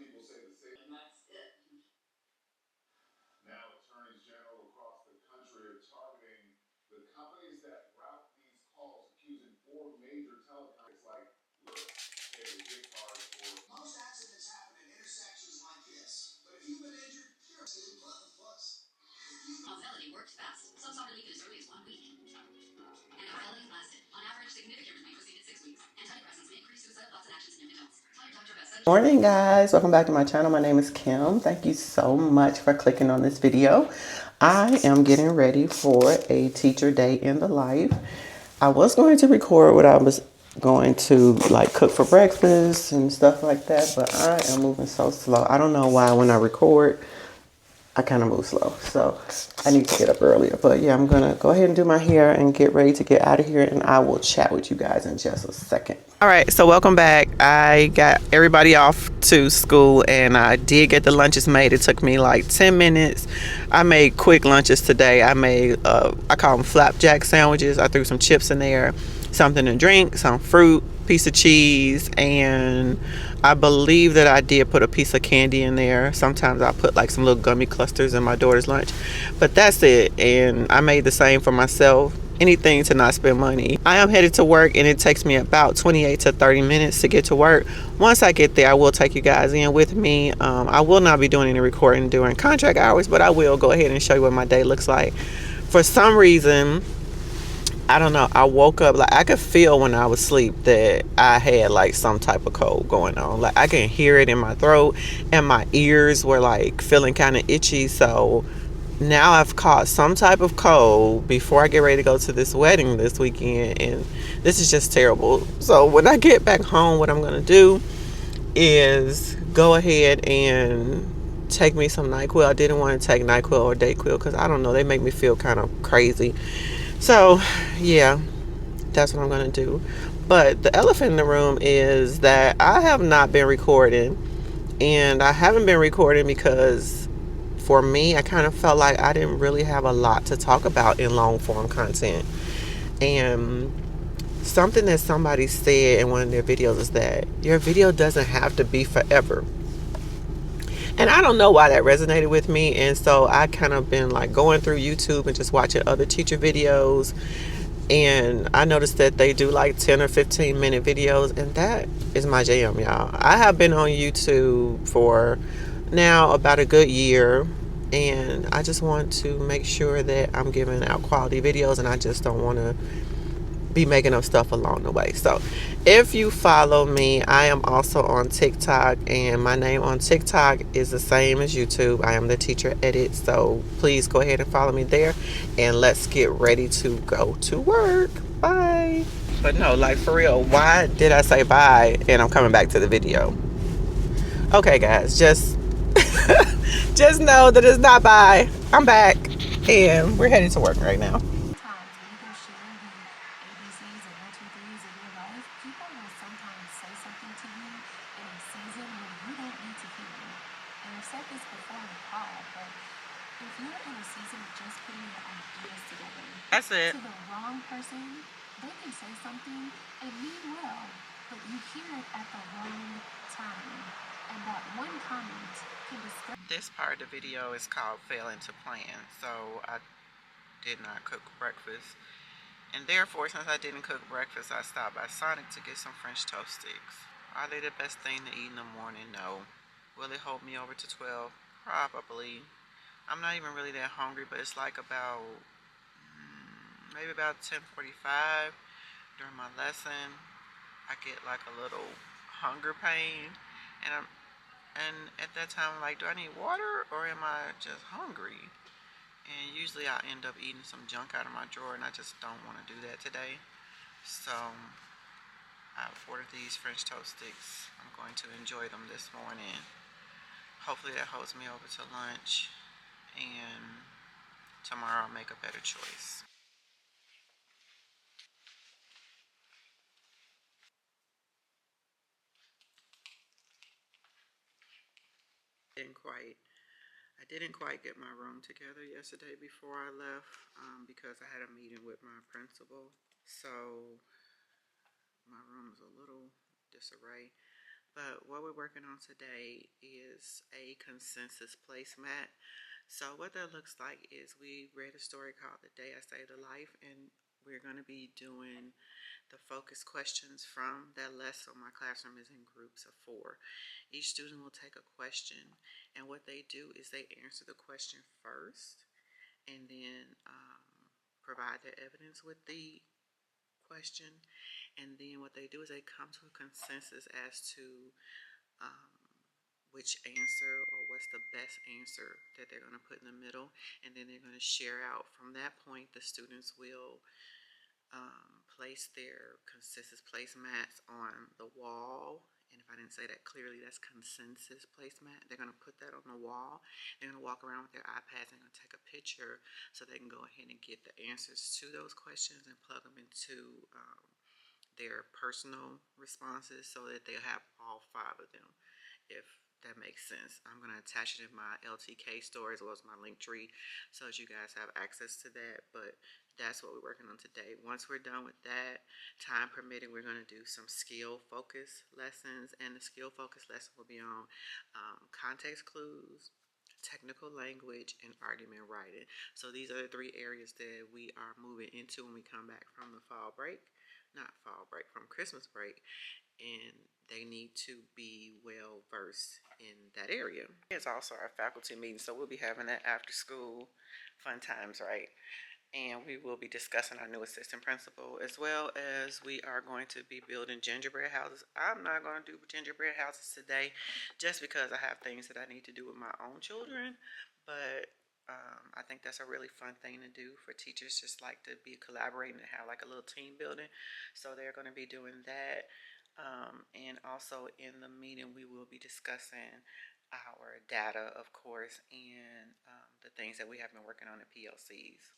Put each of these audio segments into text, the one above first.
people say the same. And that's it. Now, attorneys general across the country are targeting the companies that route these calls, accusing four major telecoms like Lyft, pay gift cards, or most accidents happen in intersections like this. But if you've been injured, you're a plus. Mobility works fast. Some saw relief in as early as 1 week. And mobility lasted. On average, significant relief was seen in 6 weeks. Antidepressants may increase suicidal thoughts and actions in young adults. Tell your doctor about such. Morning, guys. Welcome back to my channel. My name is Kim. Thank you so much for clicking on this video. I am getting ready for a teacher day in the life. I was going to record what I was going to like cook for breakfast and stuff like that, but I am moving so slow. I don't know why when I record I kind of move slow, so I need to get up earlier. But yeah, I'm gonna go ahead and do my hair and get ready to get out of here, and I will chat with you guys in just a second. All right, so welcome back. I got everybody off to school, and I did get the lunches made. It took me like 10 minutes. I made quick lunches today. I made I call them flapjack sandwiches. I threw some chips in there, something to drink, some fruit, piece of cheese, and I believe that I did put a piece of candy in there. Sometimes I put like some little gummy clusters in my daughter's lunch, but that's it. And I made the same for myself. Anything to not spend money. I am headed to work, and it takes me about 28 to 30 minutes to get to work. Once I get there, I will take you guys in with me. I will not be doing any recording during contract hours, but I will go ahead and show you what my day looks like. For some reason, I don't know, I woke up, like I could feel when I was asleep that I had like some type of cold going on. Like I can hear it in my throat, and my ears were like feeling kind of itchy. So now I've caught some type of cold before I get ready to go to this wedding this weekend, and this is just terrible. So when I get back home, what I'm going to do is go ahead and take me some NyQuil. I didn't want to take NyQuil or DayQuil because I don't know, they make me feel kind of crazy. So yeah, that's what I'm gonna do. But the elephant in the room is that I have not been recording, and I haven't been recording because for me, I kind of felt like I didn't really have a lot to talk about in long form content. And something that somebody said in one of their videos is that your video doesn't have to be forever. And I don't know why that resonated with me. And so I kind of been like going through YouTube and just watching other teacher videos. And I noticed that they do like 10 or 15 minute videos. And that is my jam, y'all. I have been on YouTube for now about a good year. And I just want to make sure that I'm giving out quality videos. And I just don't want to be making up stuff along the way. So if you follow me, I am also on TikTok, and my name on TikTok is the same as YouTube. I am the teacher edit. So please go ahead and follow me there, and let's get ready to go to work. Bye. But no, like for real, why did I say bye and I'm coming back to the video? Okay guys, just just know that it's not bye. I'm back, and we're headed to work right now. That's it. To the wrong person, they can say something and mean well, but you hear it at the wrong time. And that one comment can discourage. This part of the video is called Failing to Plan. So I did not cook breakfast. And therefore, since I didn't cook breakfast, I stopped by Sonic to get some French toast sticks. Are they the best thing to eat in the morning? No. Will it hold me over to 12? Probably. I'm not even really that hungry, but it's like about maybe about 10:45 during my lesson. I get like a little hunger pain, and at that time I'm like, do I need water or am I just hungry? And usually I end up eating some junk out of my drawer, and I just don't want to do that today. So I've ordered these French toast sticks. I'm going to enjoy them this morning. Hopefully that holds me over to lunch, and tomorrow I'll make a better choice. I didn't quite get my room together yesterday before I left because I had a meeting with my principal. So my room is a little disarray. But what we're working on today is a consensus placemat. So what that looks like is we read a story called The Day I Saved a Life, and we're going to be doing the focus questions from that lesson. My classroom is in groups of 4. Each student will take a question, and what they do is they answer the question first and then provide their evidence with the question. And then what they do is they come to a consensus as to um, which answer or what's the best answer that they're going to put in the middle. And then they're going to share out. From that point, the students will place their consensus placemats on the wall. And if I didn't say that clearly, that's consensus placemat. They're going to put that on the wall. They're going to walk around with their iPads and going to take a picture so they can go ahead and get the answers to those questions and plug them into their personal responses so that they'll have all 5 of them, if that makes sense. I'm going to attach it in my LTK story as well as my link tree so that you guys have access to that. But that's what we're working on today. Once we're done with that, time permitting, we're going to do some skill focus lessons. And the skill focus lesson will be on context clues, technical language, and argument writing. So these are the 3 areas that we are moving into when we come back from the fall break. Not fall break, from Christmas break. And they need to be well versed in that area. It's also our faculty meeting, so we'll be having that after school fun times, right? And we will be discussing our new assistant principal, as well as we are going to be building gingerbread houses. I'm not going to do gingerbread houses today just because I have things that I need to do with my own children, but I think that's a really fun thing to do for teachers, just like to be collaborating and have like a little team building. So they're going to be doing that. And also in the meeting, we will be discussing our data, of course, and the things that we have been working on in PLCs.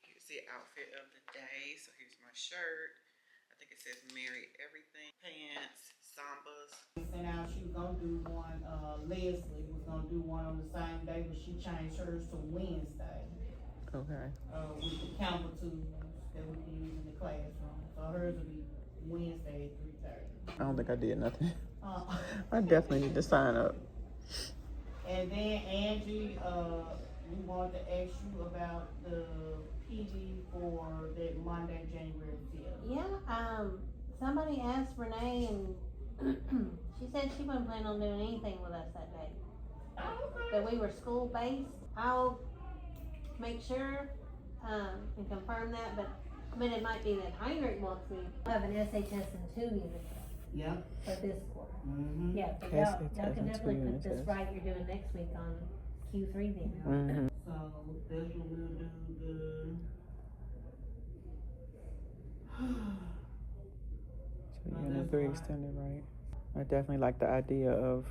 Here's the outfit of the day. So here's my shirt. I think it says Merry Everything. Pants, sambas. Sent out, she was gonna do one, Leslie was gonna do one on the same day, but she changed hers to Wednesday. Okay. With the counter tools that we can use in the classroom. So hers will be Wednesday at 3:30. I don't think I did nothing. Uh, I definitely need to sign up. and then Angie, we wanted to ask you about the PD for that Monday, January 5th. Yeah, somebody asked Renee and she said she wasn't planning on doing anything with us that day. Oh, okay. That we were school based. I'll make sure, and confirm that, but I mean, it might be that Heinrich wants me to have an SHS and 2 units Yep. for this quarter. Mm-hmm. Yeah, but y'all can definitely put this right you're doing next week on Q3 then. Mm-hmm. So that's what we'll do. So unit 3 extended, right? I definitely like the idea of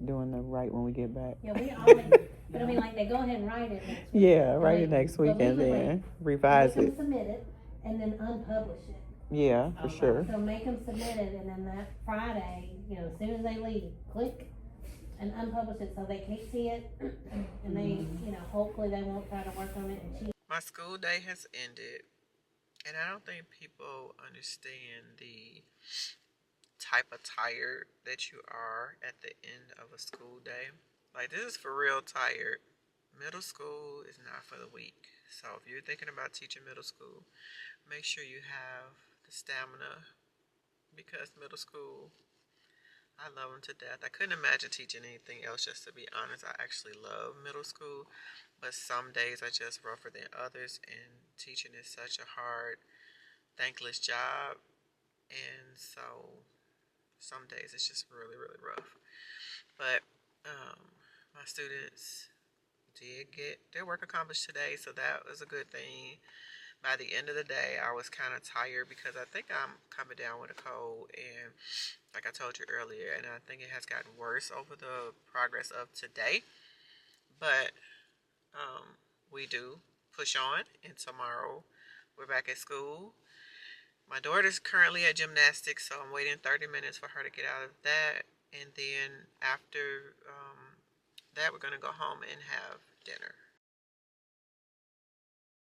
doing the right when we get back. Yeah, we always, but I mean, like, they go ahead and write it next week. Yeah, write it next week and then revise Make it. them submit it and then unpublish it. Yeah, for sure. So make them submit it, and then that Friday, as soon as they leave, click and unpublish it so they can't see it, and they, hopefully they won't try to work on it and cheat. My school day has ended, and I don't think people understand the type of tired that you are at the end of a school day. Like, this is for real tired. Middle school is not for the weak. So if you're thinking about teaching middle school, make sure you have the stamina, because middle school, I love them to death. I couldn't imagine teaching anything else, just to be honest. I actually love middle school, but some days are just rougher than others, and teaching is such a hard, thankless job. And so some days it's just really, really rough. But My students did get their work accomplished today, so that was a good thing. By the end of the day, I was kind of tired because I think I'm coming down with a cold, and like I told you earlier, and I think it has gotten worse over the progress of today. But we do push on, and tomorrow we're back at school. My daughter's currently at gymnastics, so I'm waiting 30 minutes for her to get out of that. And then after that, we're going to go home and have dinner.